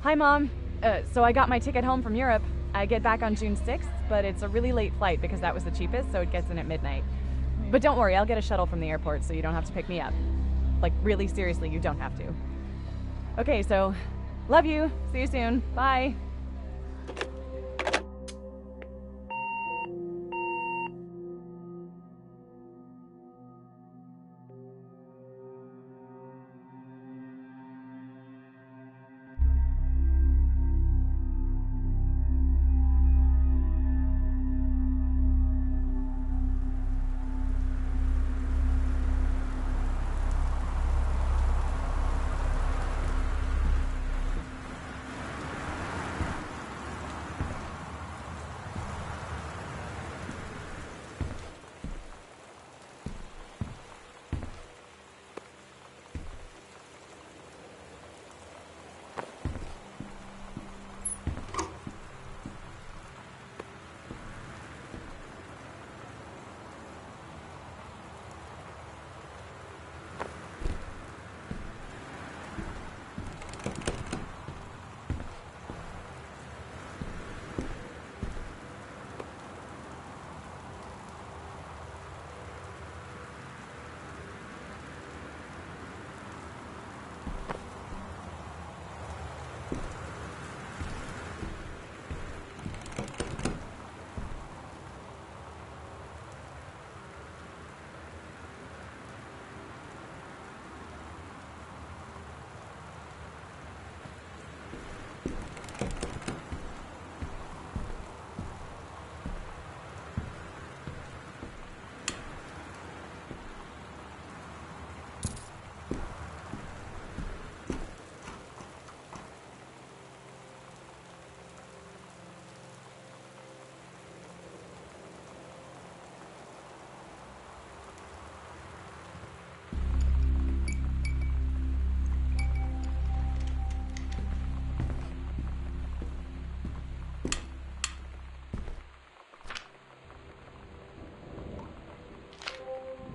Hi, Mom. So I got my ticket home from Europe. I get back on June 6th, but it's a really late flight because that was the cheapest, so it gets in at midnight. But don't worry, I'll get a shuttle from the airport so you don't have to pick me up. Like, really seriously, you don't have to. Okay, so, love you. See you soon. Bye.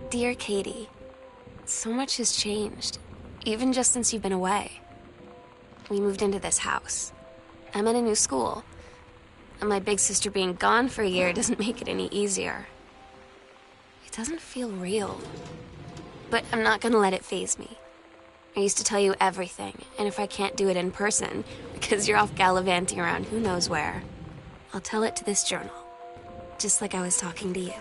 Dear Katie, so much has changed, even just since you've been away. We moved into this house. I'm in a new school, and my big sister being gone for a year doesn't make it any easier. It doesn't feel real, but I'm not gonna let it faze me. I used to tell you everything, and if I can't do it in person, because you're off gallivanting around who knows where, I'll tell it to this journal, just like I was talking to you.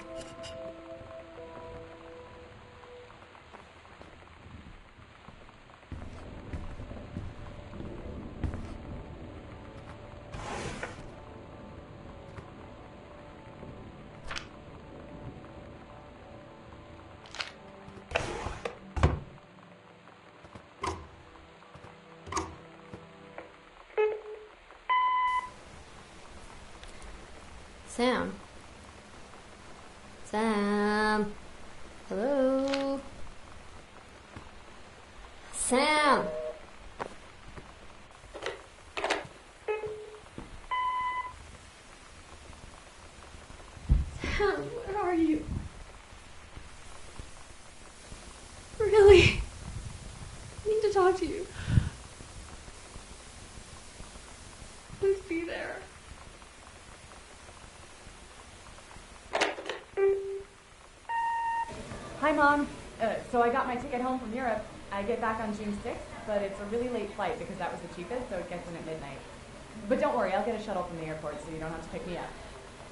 Sam? Sam? Hello? Sam? Sam, where are you? Really? I need to talk to you. Please be there. Hi, Mom. So I got my ticket home from Europe. I get back on June 6th, but it's a really late flight because that was the cheapest, so it gets in at midnight. But don't worry, I'll get a shuttle from the airport so you don't have to pick me up.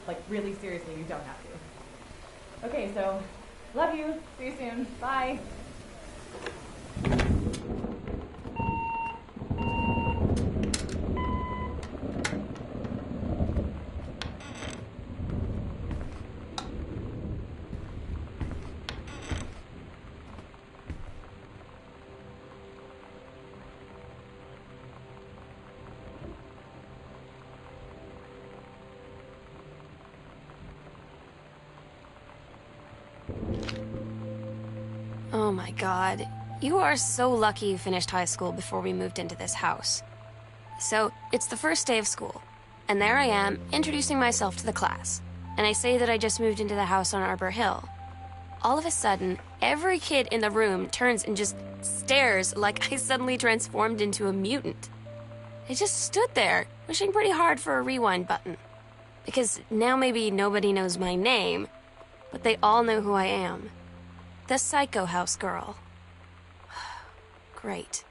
Like, really seriously, you don't have to. Okay, so, love you. See you soon. Bye. Oh my god. You are so lucky you finished high school before we moved into this house. So, it's the first day of school, and there I am, introducing myself to the class. And I say that I just moved into the house on Arbor Hill. All of a sudden, every kid in the room turns and just stares like I suddenly transformed into a mutant. I just stood there, wishing pretty hard for a rewind button. Because now maybe nobody knows my name, but they all know who I am. The Psycho House girl. Great.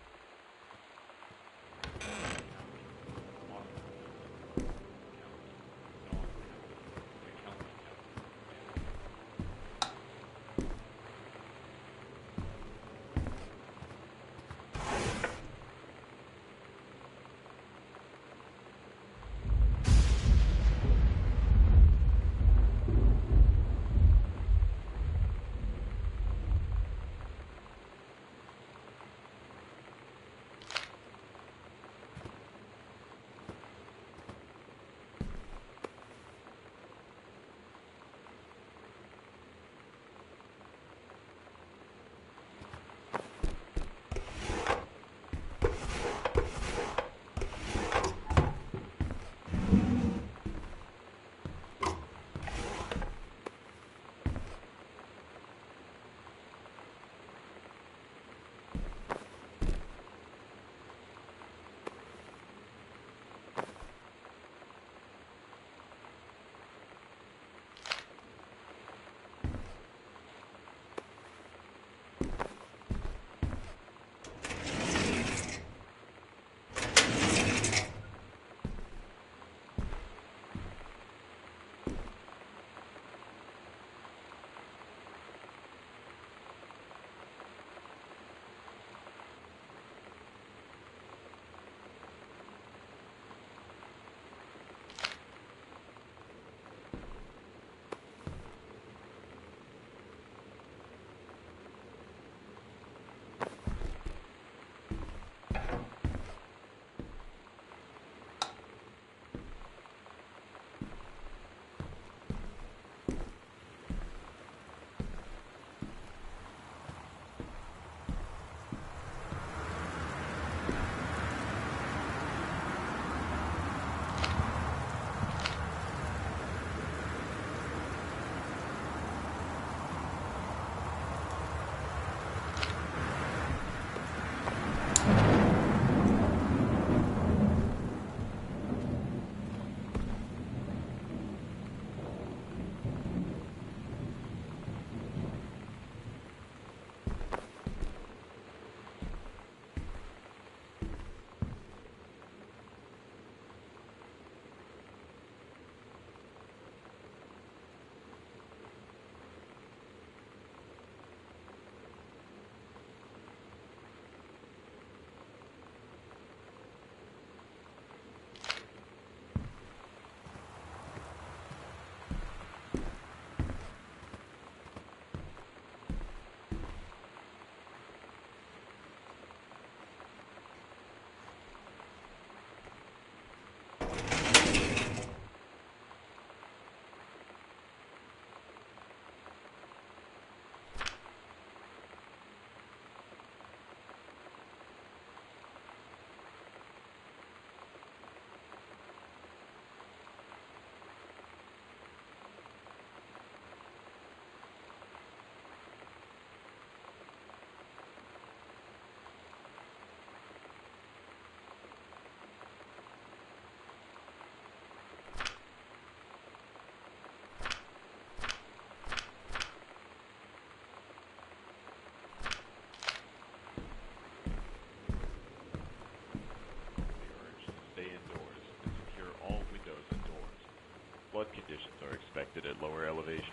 Flood conditions are expected at lower elevations.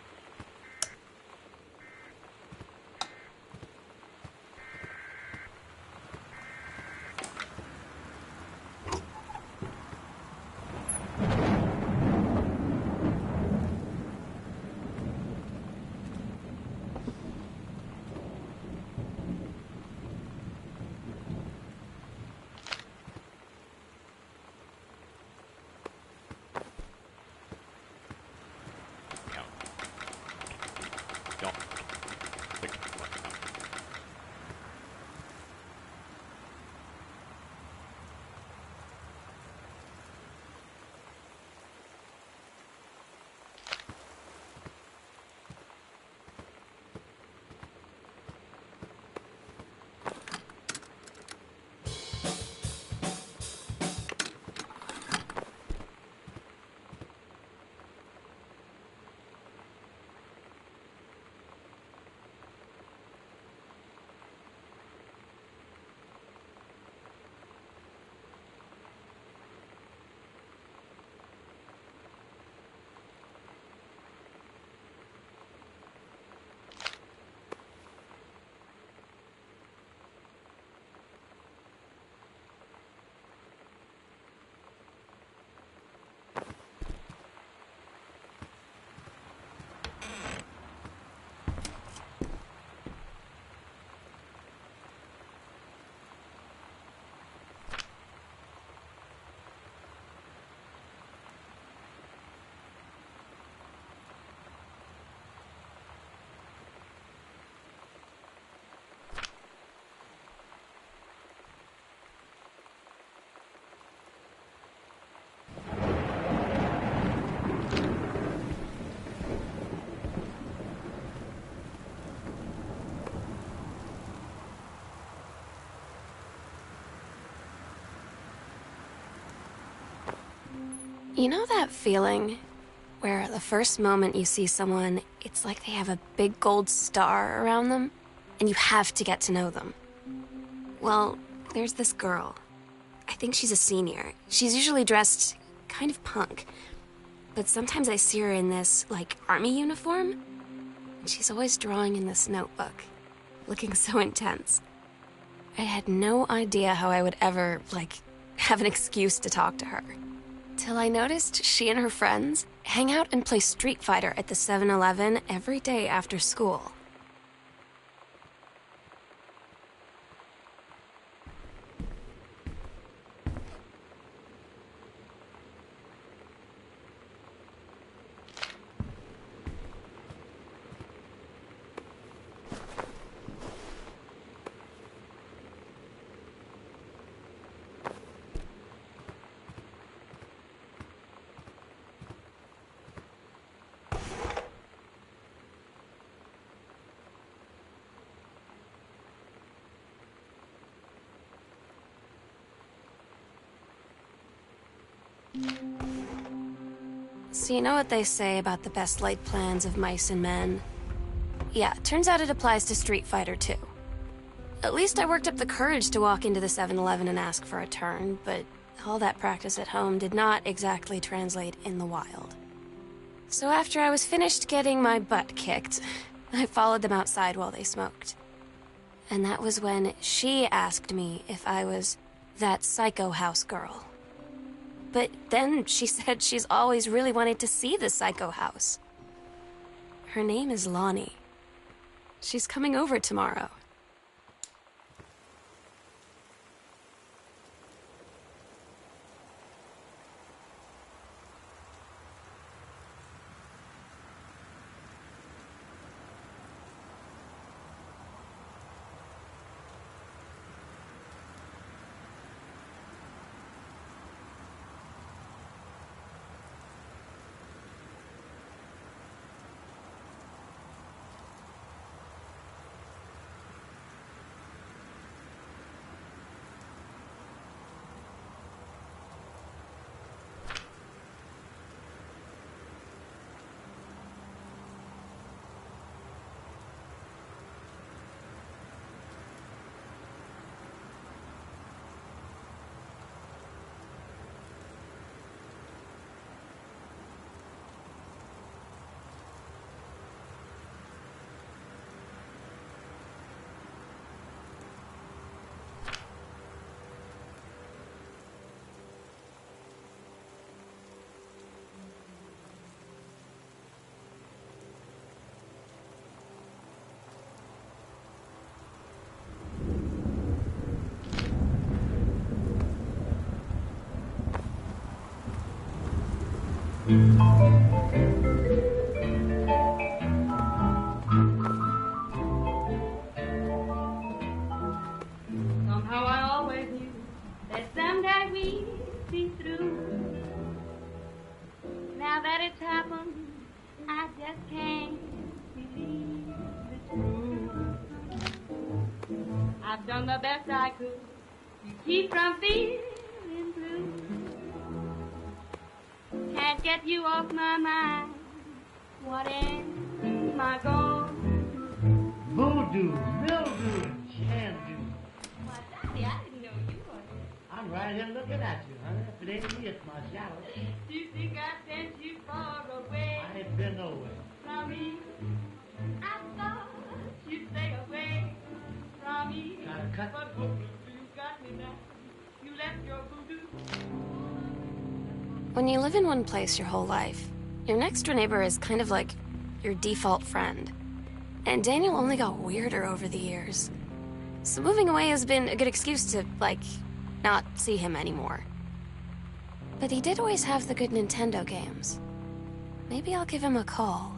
You know that feeling where the first moment you see someone, it's like they have a big gold star around them, and you have to get to know them? Well, there's this girl. I think she's a senior. She's usually dressed kind of punk, but sometimes I see her in this, like, army uniform, and she's always drawing in this notebook, looking so intense. I had no idea how I would ever, like, have an excuse to talk to her. Till I noticed she and her friends hang out and play Street Fighter at the 7-Eleven every day after school. So you know what they say about the best laid plans of mice and men? Yeah, turns out it applies to Street Fighter too. At least I worked up the courage to walk into the 7-Eleven and ask for a turn, but all that practice at home did not exactly translate in the wild. So after I was finished getting my butt kicked, I followed them outside while they smoked. And that was when she asked me if I was that psycho house girl. But then she said she's always really wanted to see the psycho house. Her name is Lonnie. She's coming over tomorrow. Somehow I always knew that someday we'd see through. Now that it's happened, I just can't believe it's true. I've done the best I could to keep from feeling blue. Can't get you off my mind. What am I going to do? Voodoo, mildew, and shandu. Why, Daddy, I didn't know you were. I'm right here looking at you, honey. If it ain't me, it's my shadow. Do you think I sent you far away I ain't been nowhere. from me? I thought you'd stay away from me. Gotta cut. But voodoo, you got me now. You left your voodoo. When you live in one place your whole life, your next door neighbor is kind of like your default friend. And Daniel only got weirder over the years. So moving away has been a good excuse to, like, not see him anymore. But he did always have the good Nintendo games. Maybe I'll give him a call.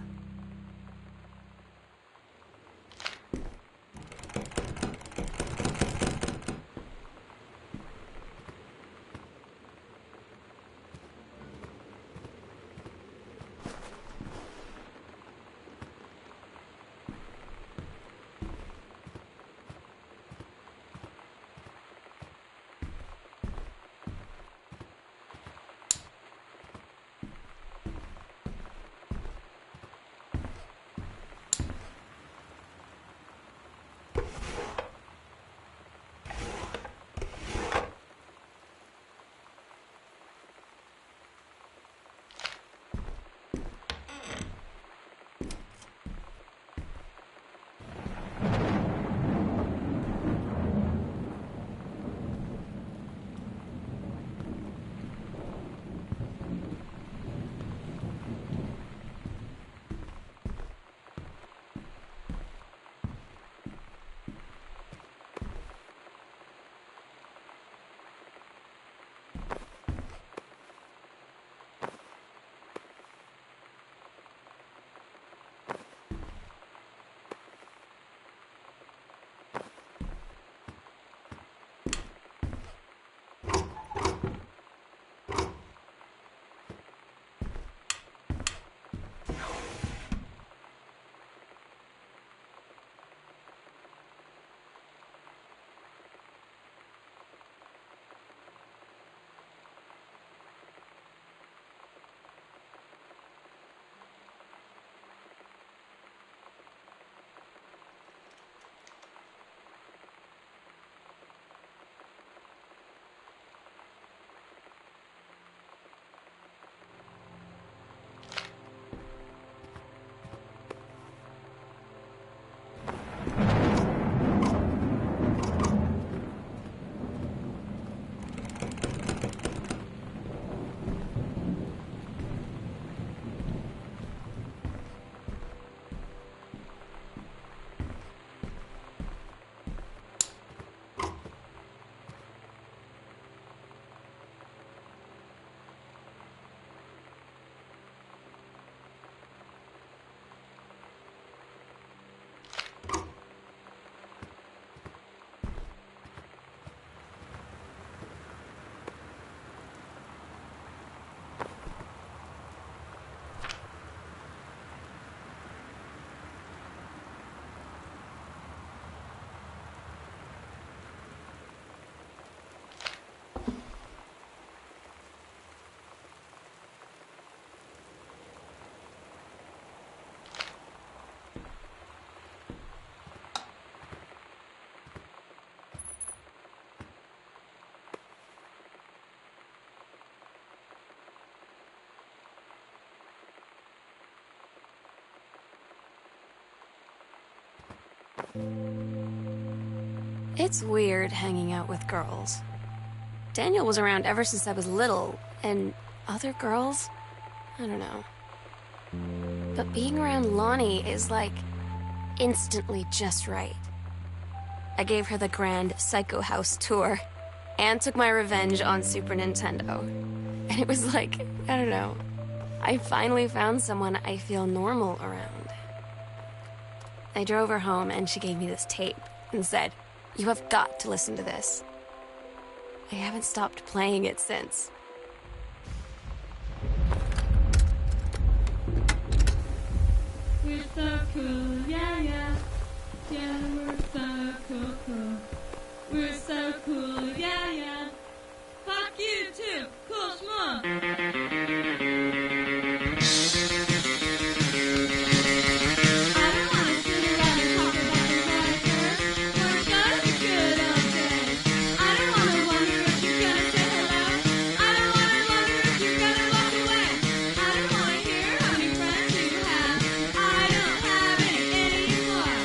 It's weird hanging out with girls. Daniel was around ever since I was little, and other girls? I don't know. But being around Lonnie is like instantly just right. I gave her the grand Psycho House tour and took my revenge on Super Nintendo. And it was like, I don't know, I finally found someone I feel normal around. I drove her home and she gave me this tape and said, "You have got to listen to this." I haven't stopped playing it since. We're so cool, yeah, yeah. Yeah, we're so cool, cool. We're so cool, yeah, yeah. Fuck you too, cool schmuck. I don't wanna sit around and talk about the Rogers. We're those good old days. I don't wanna wonder if you're gonna say hello. I don't wanna wonder if you're gonna walk away. I don't wanna hear how many friends you have. I don't have any anymore.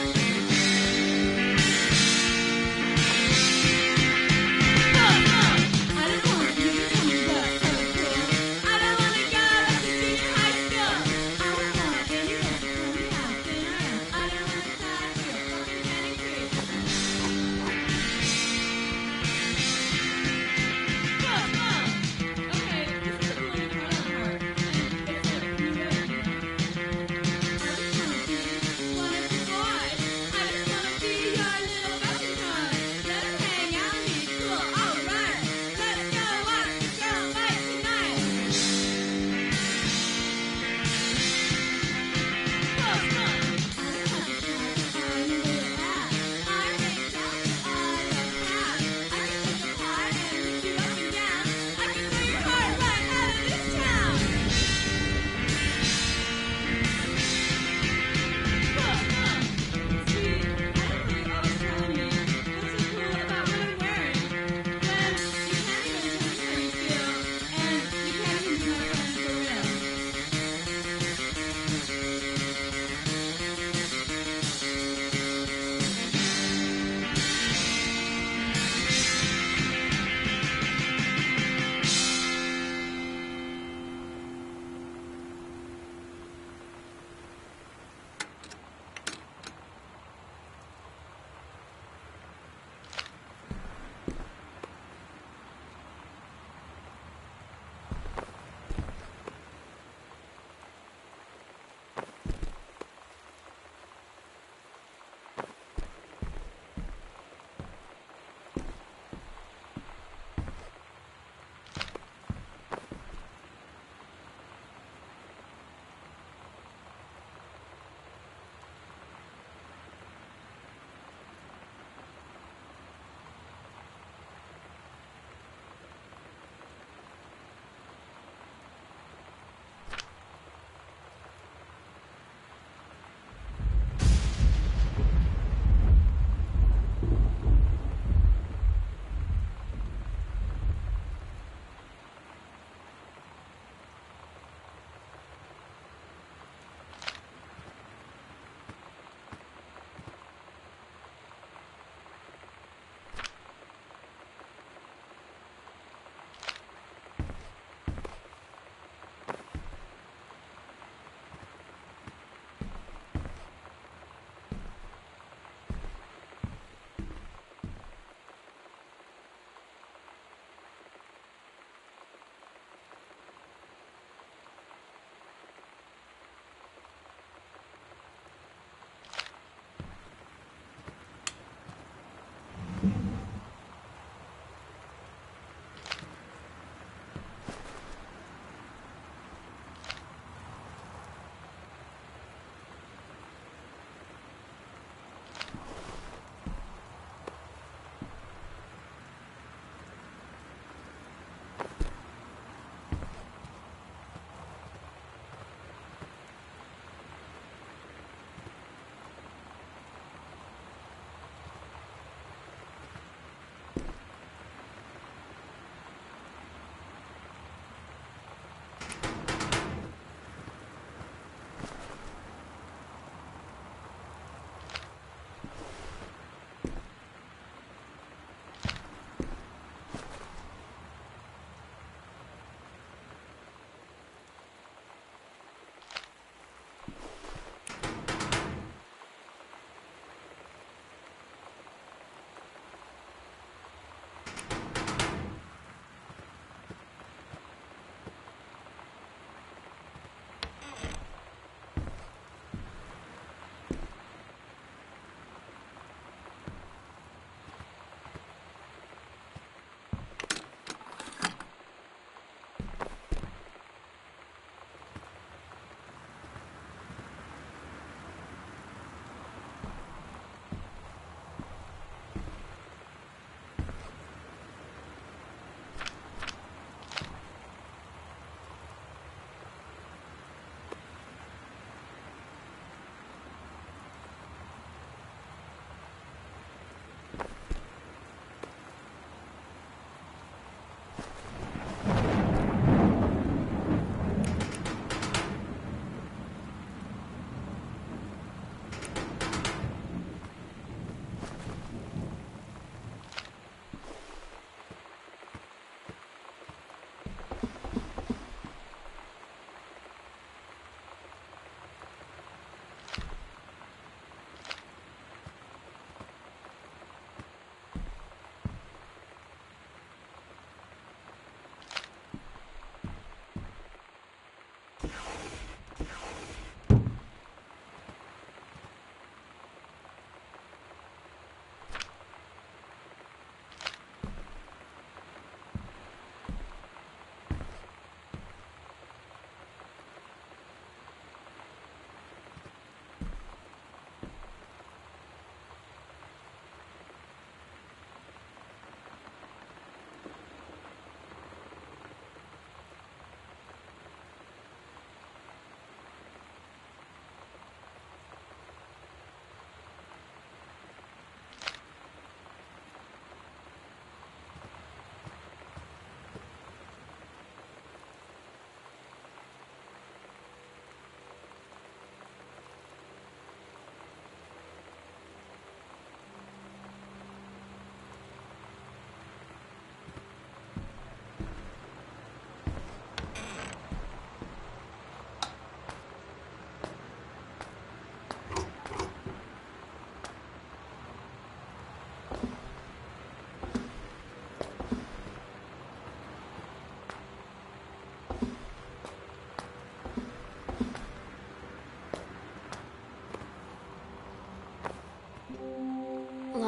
I don't want you to tell me what's so cool. I don't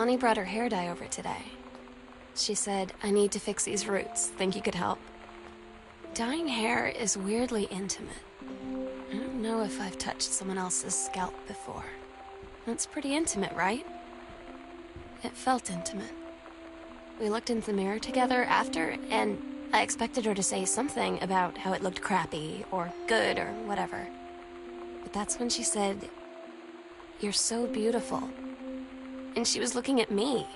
Bonnie brought her hair dye over today. She said, I need to fix these roots. Think you could help? Dyeing hair is weirdly intimate. I don't know if I've touched someone else's scalp before. That's pretty intimate, right? It felt intimate. We looked into the mirror together after, and I expected her to say something about how it looked crappy, or good, or whatever. But that's when she said, "You're so beautiful." And she was looking at me.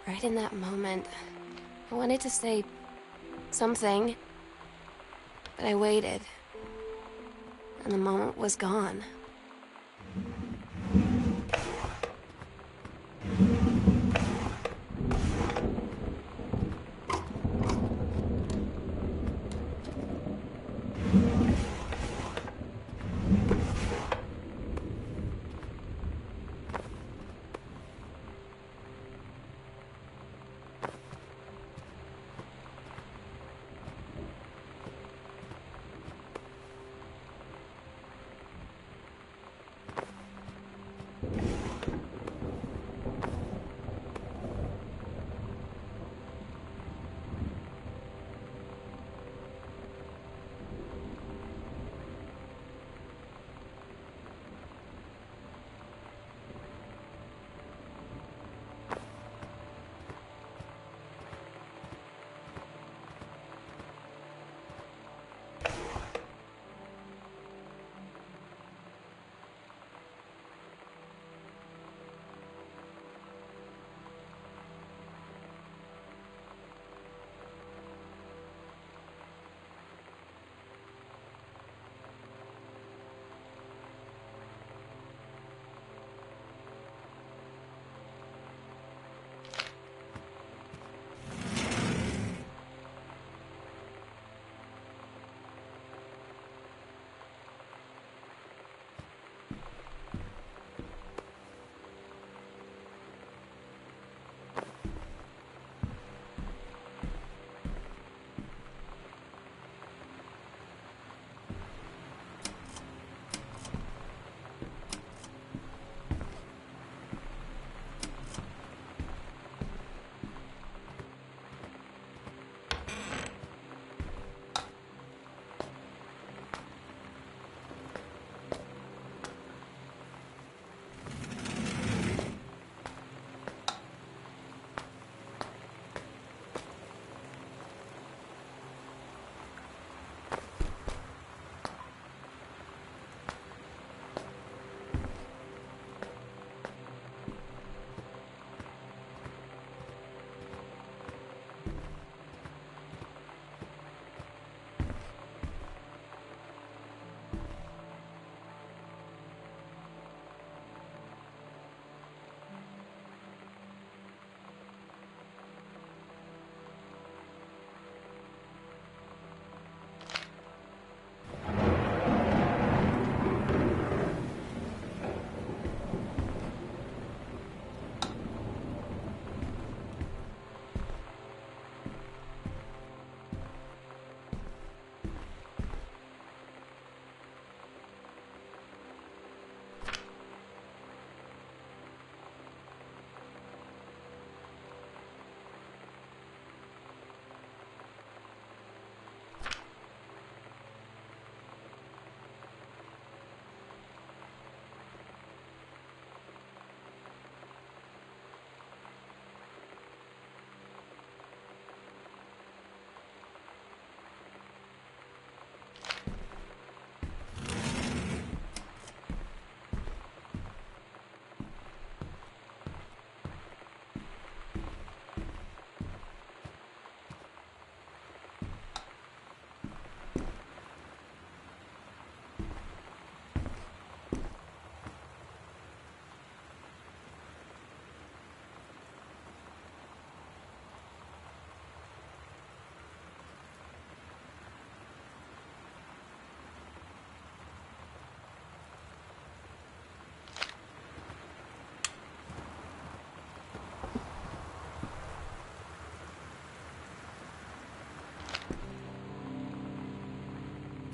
Right in that moment, I wanted to say something, but I waited, and the moment was gone.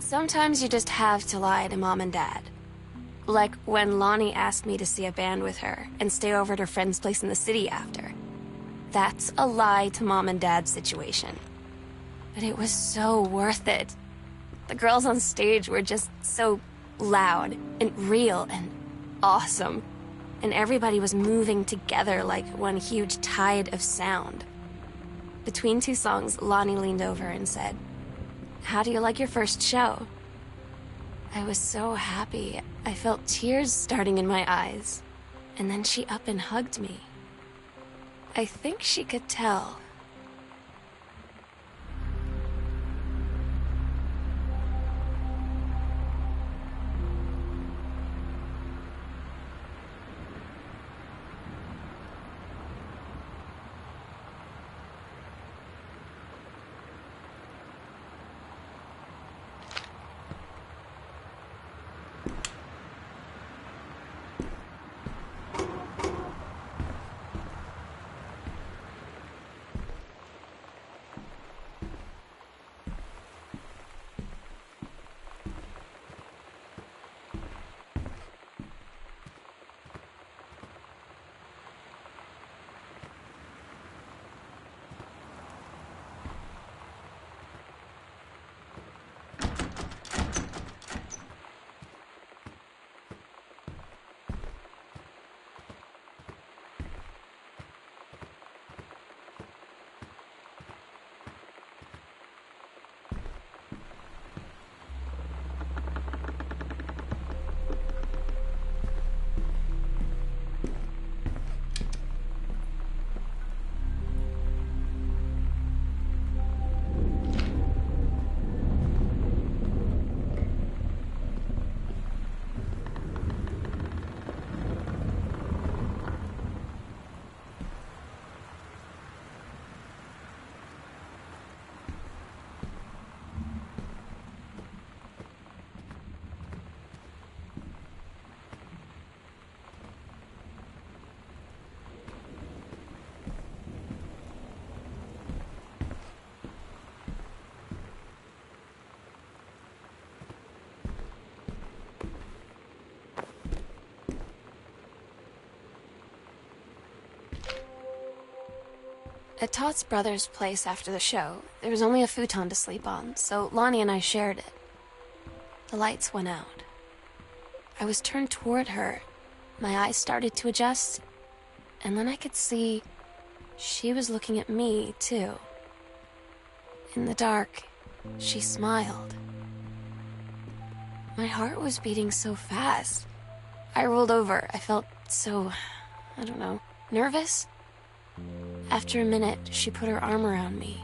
Sometimes you just have to lie to Mom and Dad. Like when Lonnie asked me to see a band with her and stay over at her friend's place in the city after. That's a lie to Mom and Dad's situation. But it was so worth it. The girls on stage were just so loud and real and awesome. And everybody was moving together like one huge tide of sound. Between two songs, Lonnie leaned over and said, "How do you like your first show?" I was so happy. I felt tears starting in my eyes. And then she up and hugged me. I think she could tell. At Todd's brother's place after the show, there was only a futon to sleep on, so Lonnie and I shared it. The lights went out. I was turned toward her. My eyes started to adjust, and then I could see she was looking at me, too. In the dark, she smiled. My heart was beating so fast. I rolled over. I felt so, I don't know, nervous. After a minute, she put her arm around me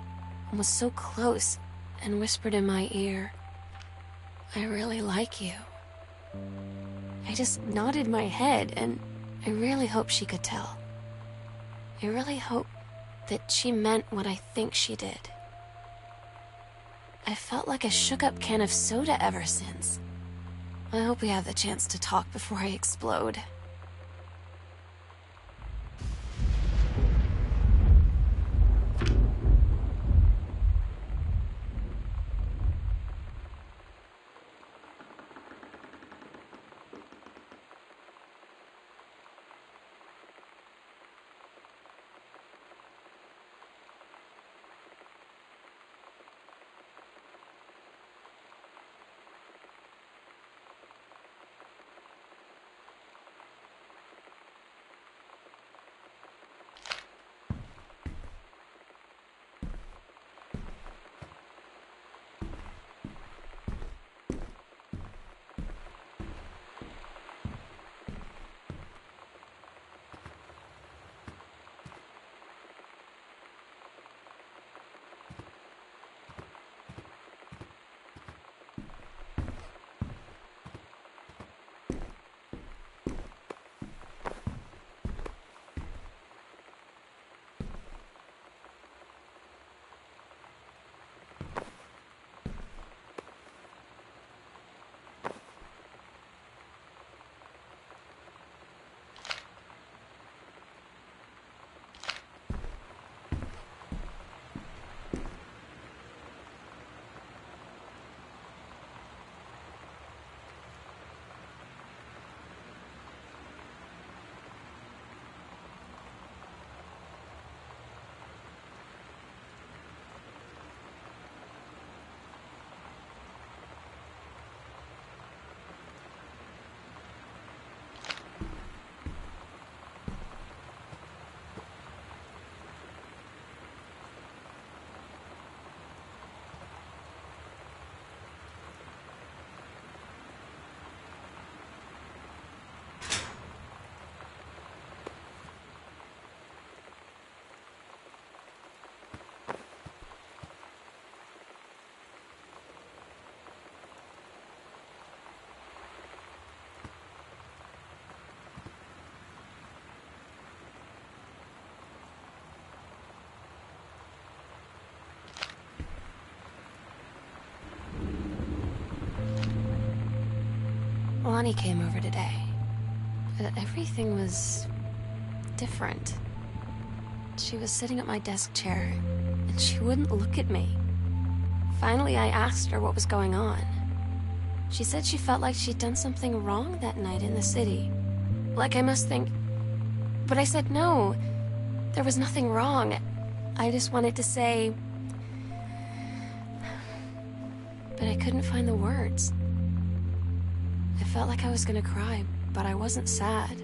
and was so close and whispered in my ear, "I really like you." I just nodded my head, and I really hope she could tell. I really hope that she meant what I think she did. I felt like a shook-up can of soda ever since. I hope we have the chance to talk before I explode. Lonnie came over today. Everything was different. She was sitting at my desk chair, and she wouldn't look at me. Finally, I asked her what was going on. She said she felt like she'd done something wrong that night in the city. Like I must think... But I said no. There was nothing wrong. I just wanted to say... But I couldn't find the words. I felt like I was gonna cry, but I wasn't sad.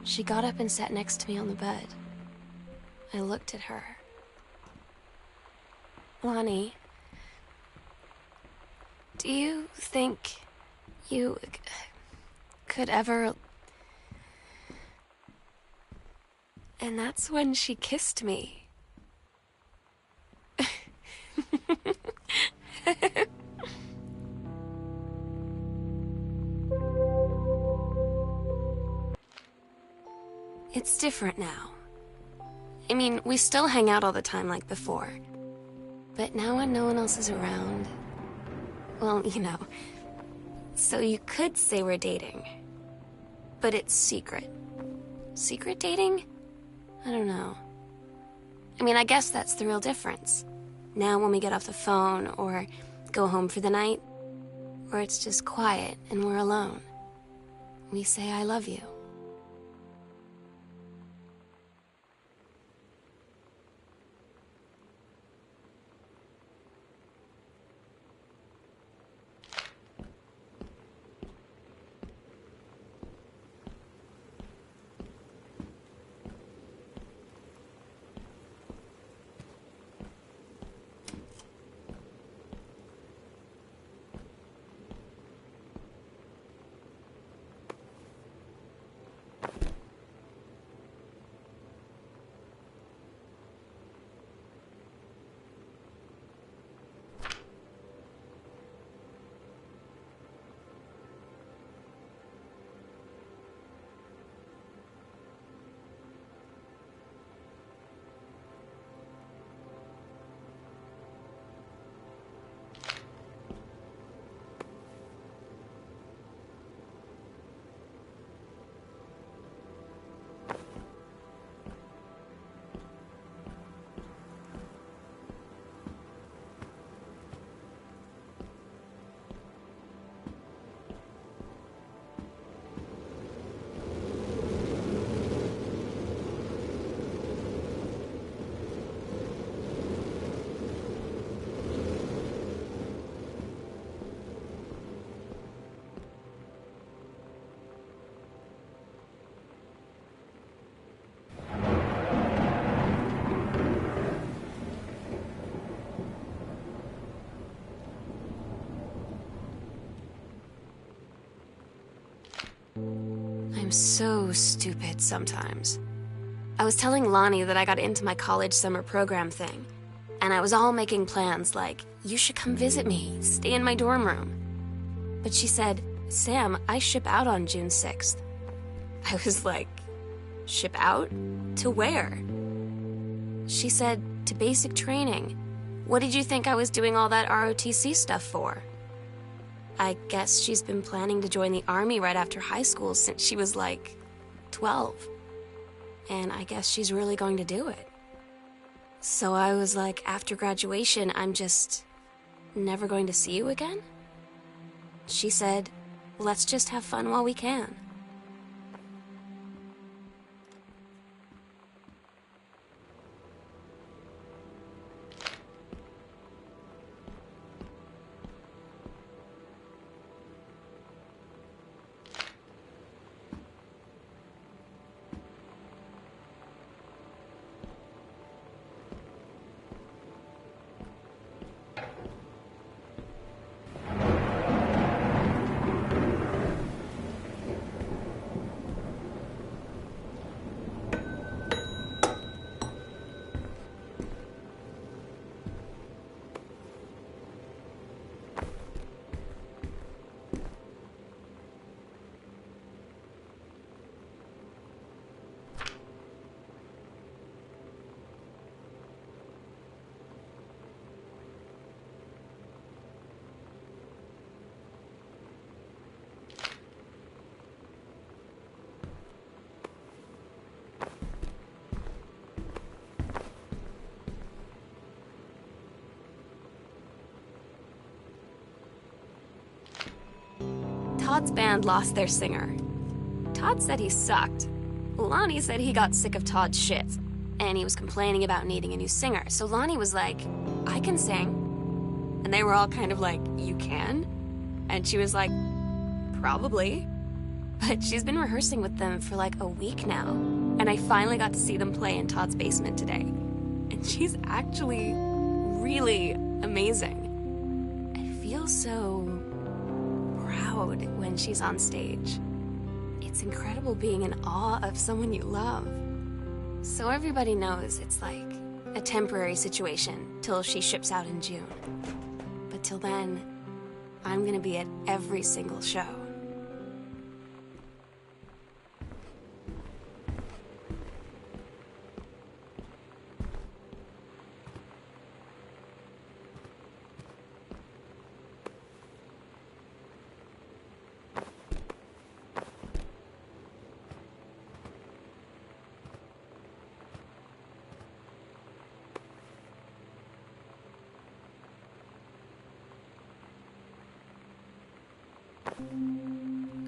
She got up and sat next to me on the bed. I looked at her. Lonnie, do you think you could ever... And that's when she kissed me. It's different now. I mean, we still hang out all the time like before. But now when no one else is around... Well, you know. So you could say we're dating. But it's secret. Secret dating? I don't know. I mean, I guess that's the real difference. Now when we get off the phone, or go home for the night, or it's just quiet and we're alone, we say I love you. I'm so stupid sometimes. I was telling Lonnie that I got into my college summer program thing, and I was all making plans like, you should come visit me, stay in my dorm room. But she said, Sam, I ship out on June 6th. I was like, ship out? To where? She said, to basic training. What did you think I was doing all that ROTC stuff for? I guess she's been planning to join the army right after high school since she was like 12. And I guess she's really going to do it. So I was like, after graduation, I'm just never going to see you again? She said, let's just have fun while we can. Todd's band lost their singer. Todd said he sucked. Lonnie said he got sick of Todd's shit, and he was complaining about needing a new singer. So Lonnie was like, I can sing. And they were all kind of like, you can? And she was like, probably. But she's been rehearsing with them for like a week now. And I finally got to see them play in Todd's basement today. And she's actually really amazing. I feel so proud when she's on stage. It's incredible being in awe of someone you love. So everybody knows it's like a temporary situation till she ships out in June. But till then, I'm gonna be at every single show.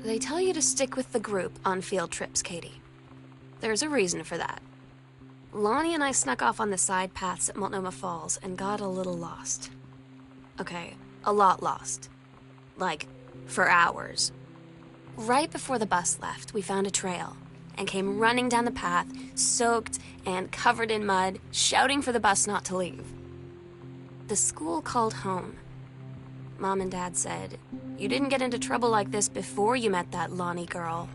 They tell you to stick with the group on field trips, Katie. There's a reason for that. Lonnie and I snuck off on the side paths at Multnomah Falls and got a little lost. Okay, a lot lost. Like, for hours. Right before the bus left, we found a trail and came running down the path, soaked and covered in mud, shouting for the bus not to leave. The school called home. Mom and Dad said, you didn't get into trouble like this before you met that Lonnie girl.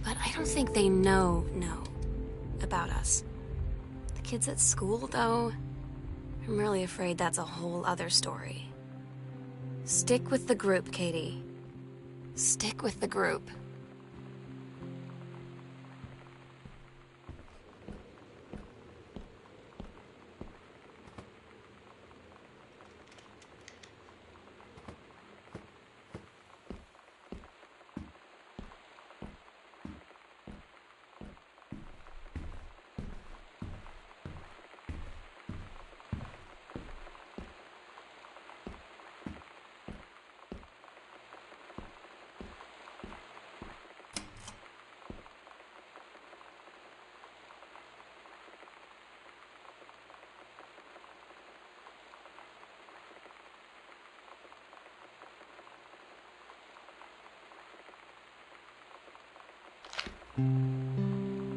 But I don't think they know about us. The kids at school, though, I'm really afraid that's a whole other story. Stick with the group, Katie. Stick with the group.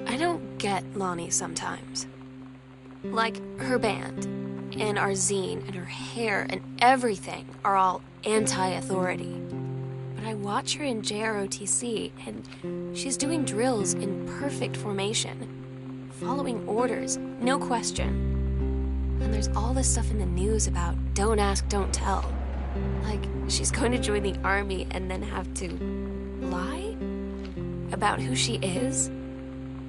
I don't get Lonnie sometimes. Like, her band, and our zine, and her hair, and everything are all anti-authority. But I watch her in JROTC, and she's doing drills in perfect formation, following orders, no question. And there's all this stuff in the news about don't ask, don't tell. Like, she's going to join the army and then have to lie about who she is.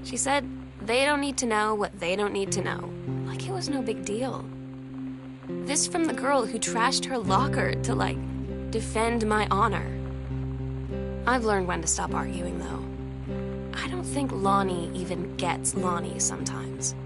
She said they don't need to know what they don't need to know. Like it was no big deal. This from the girl who trashed her locker to, like, defend my honor. I've learned when to stop arguing, though. I don't think Lonnie even gets Lonnie sometimes.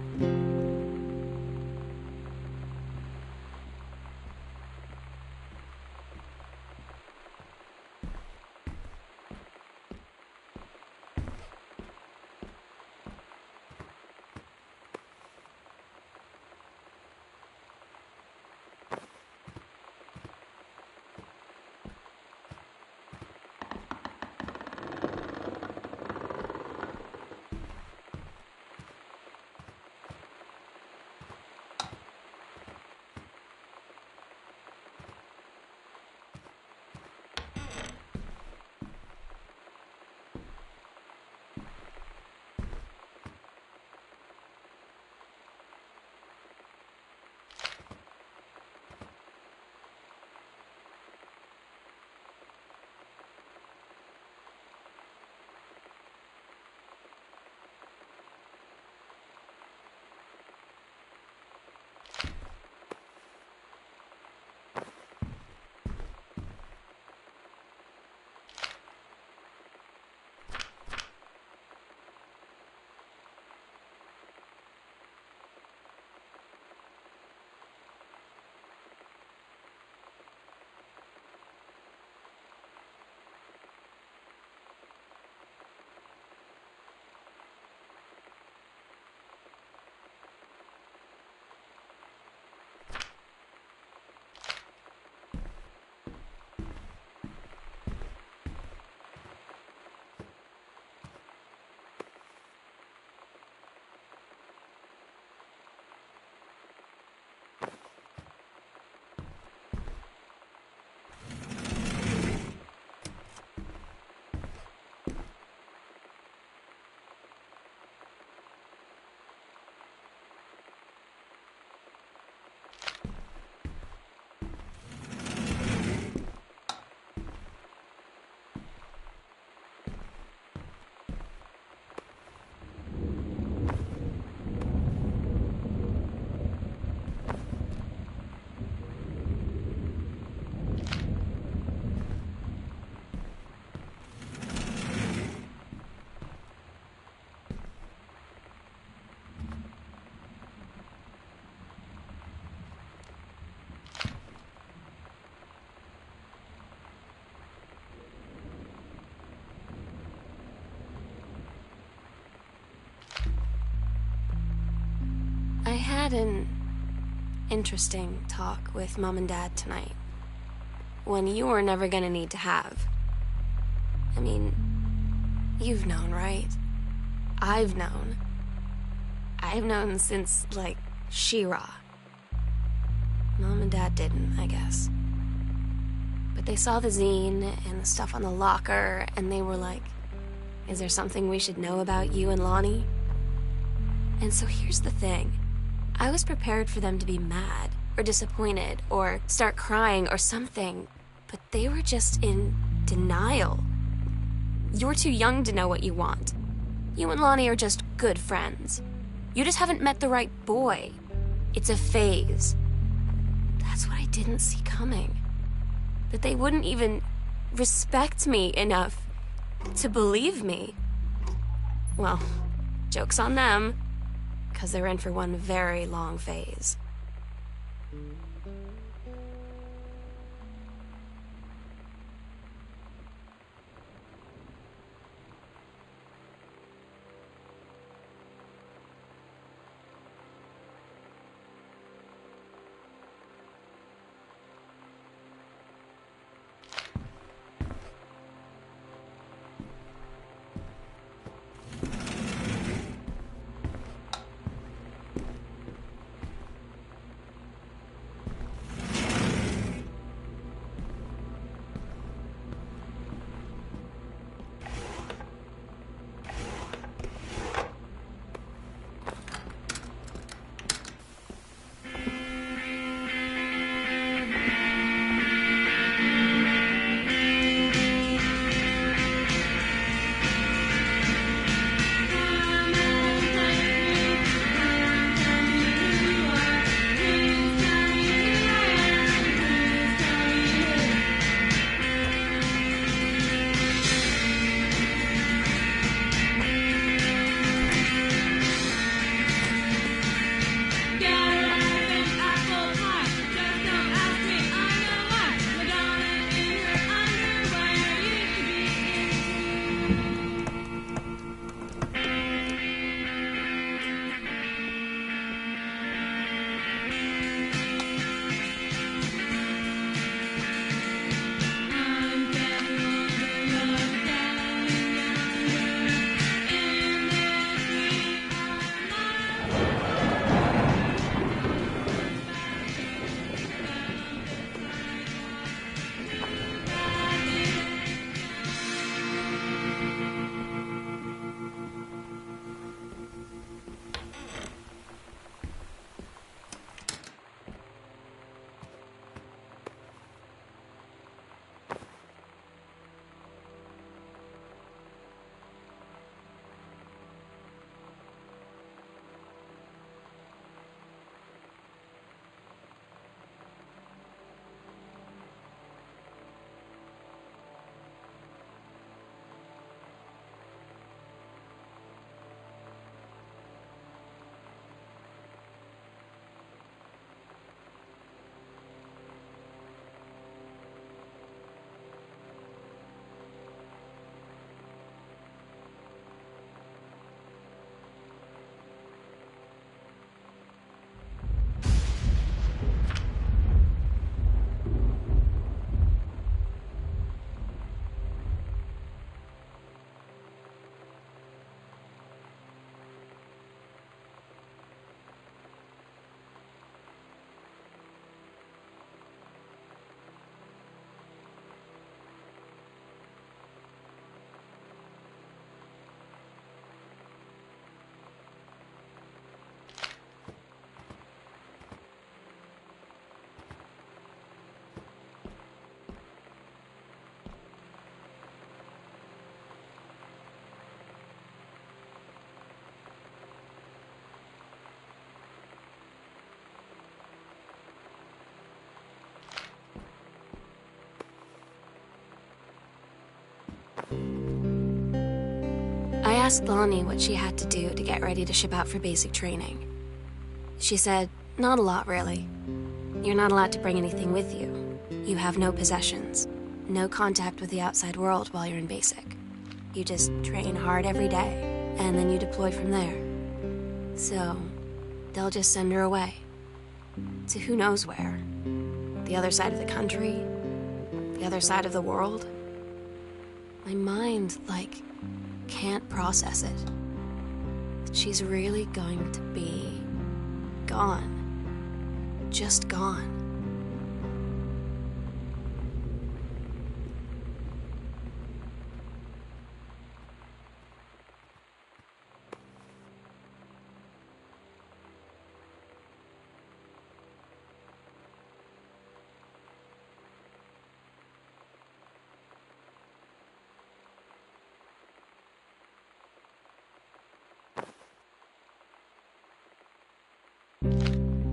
had an interesting talk with Mom and Dad tonight. One you were never gonna need to have. I mean, you've known, right? I've known. I've known since, like, She-Ra. Mom and Dad didn't, I guess. But they saw the zine and the stuff on the locker, and they were like, is there something we should know about you and Lonnie? And so here's the thing. I was prepared for them to be mad, or disappointed, or start crying, or something. But they were just in denial. You're too young to know what you want. You and Lonnie are just good friends. You just haven't met the right boy. It's a phase. That's what I didn't see coming. That they wouldn't even respect me enough to believe me. Well, joke's on them, 'cause they're in for one very long phase. I asked Lonnie what she had to do to get ready to ship out for basic training. She said, not a lot, really. You're not allowed to bring anything with you. You have no possessions, no contact with the outside world while you're in basic. You just train hard every day, and then you deploy from there. So, they'll just send her away. To who knows where. The other side of the country. The other side of the world. My mind, can't process it. That she's really going to be gone. Just gone.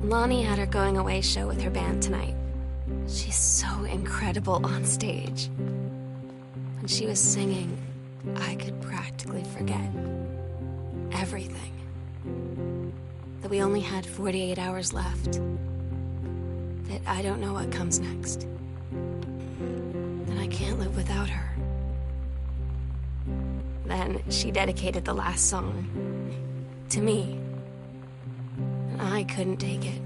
Lonnie had her going away show with her band tonight. She's so incredible on stage. When she was singing, I could practically forget everything. That we only had 48 hours left. That I don't know what comes next. That I can't live without her. Then she dedicated the last song to me. And I couldn't take it.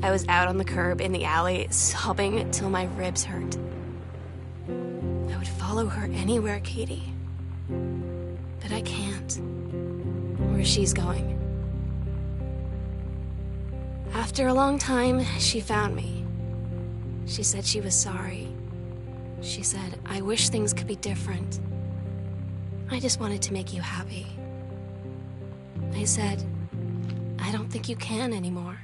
I was out on the curb in the alley, sobbing till my ribs hurt. I would follow her anywhere, Katie. But I can't. Where she's going. After a long time, she found me. She said she was sorry. She said, I wish things could be different. I just wanted to make you happy. I said, I don't think you can anymore.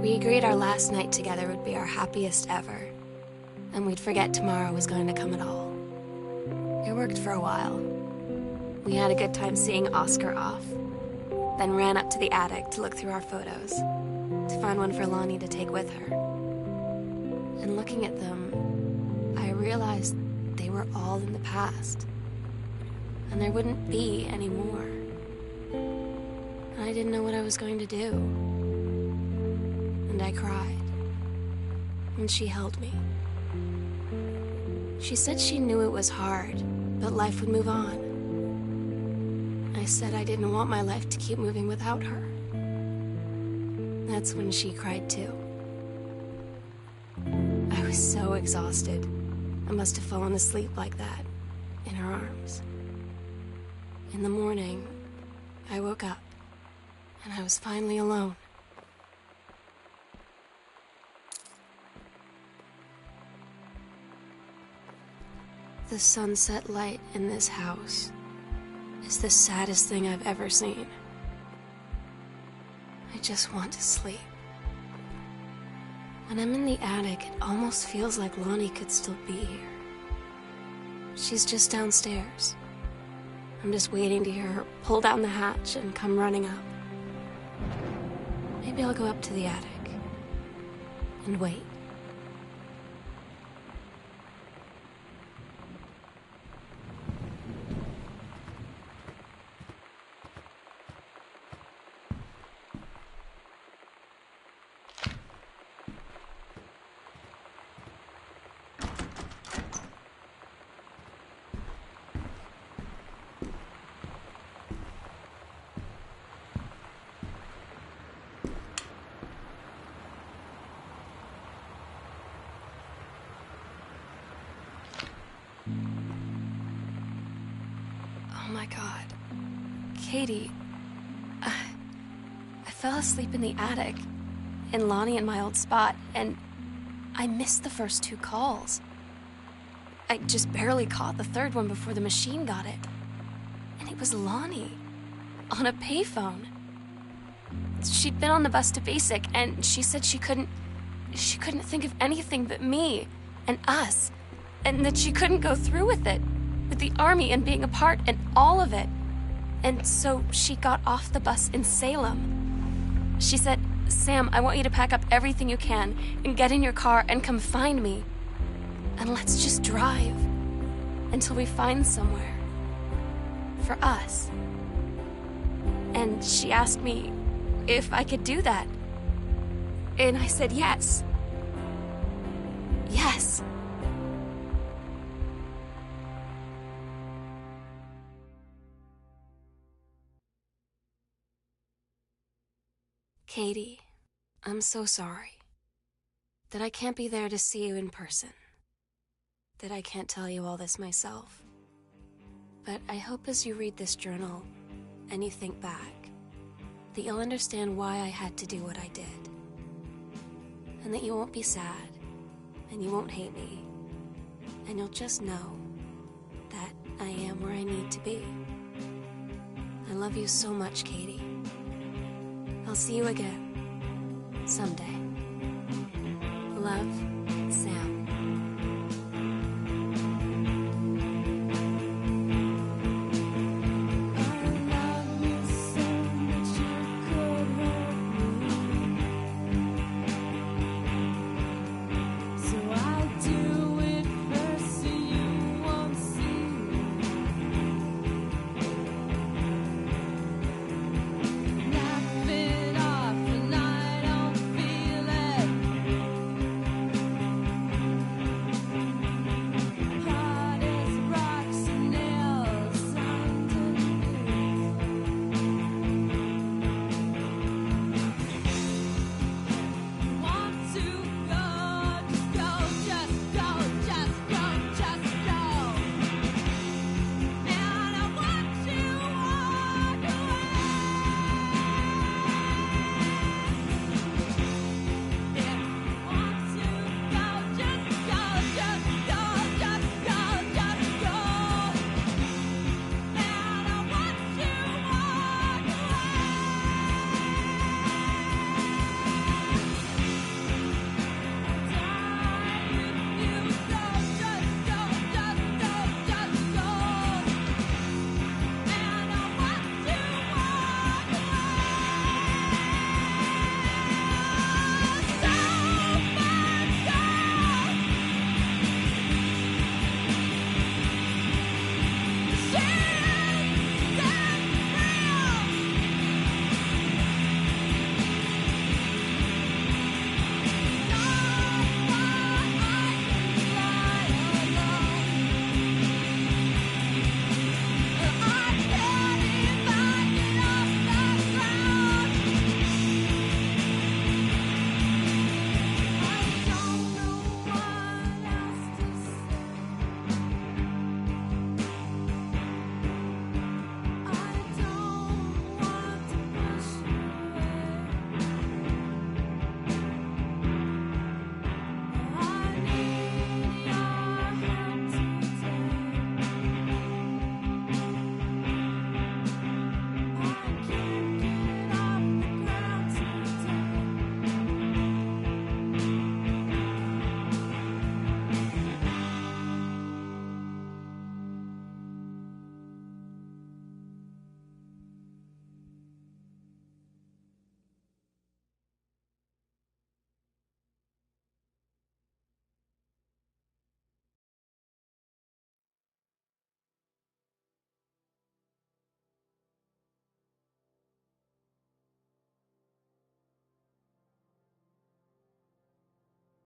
We agreed our last night together would be our happiest ever, and we'd forget tomorrow was going to come at all. It worked for a while. We had a good time seeing Oscar off, then ran up to the attic to look through our photos, to find one for Lonnie to take with her. And looking at them, I realized they were all in the past, and there wouldn't be any more. And I didn't know what I was going to do. And I cried. And she held me. She said she knew it was hard, but life would move on. I said I didn't want my life to keep moving without her. That's when she cried too. I was so exhausted. I must have fallen asleep like that, in her arms. In the morning, I woke up, and I was finally alone. The sunset light in this house is the saddest thing I've ever seen. I just want to sleep. When I'm in the attic, it almost feels like Lonnie could still be here. She's just downstairs. I'm just waiting to hear her pull down the hatch and come running up. Maybe I'll go up to the attic and wait. Oh my God. Katie, I fell asleep in the attic, in Lonnie and my old spot, and I missed the first 2 calls. I just barely caught the third one before the machine got it. And it was Lonnie, on a payphone. She'd been on the bus to Basic, and she said she couldn't think of anything but me and us, and that she couldn't go through with it, with the Army and being apart and all of it. And so she got off the bus in Salem. She said, "Sam, I want you to pack up everything you can and get in your car and come find me. And let's just drive until we find somewhere for us." And she asked me if I could do that. And I said yes. Yes. Katie, I'm so sorry that I can't be there to see you in person, that I can't tell you all this myself. But I hope as you read this journal and you think back, that you'll understand why I had to do what I did. And that you won't be sad, and you won't hate me, and you'll just know that I am where I need to be. I love you so much, Katie. I'll see you again someday. Love.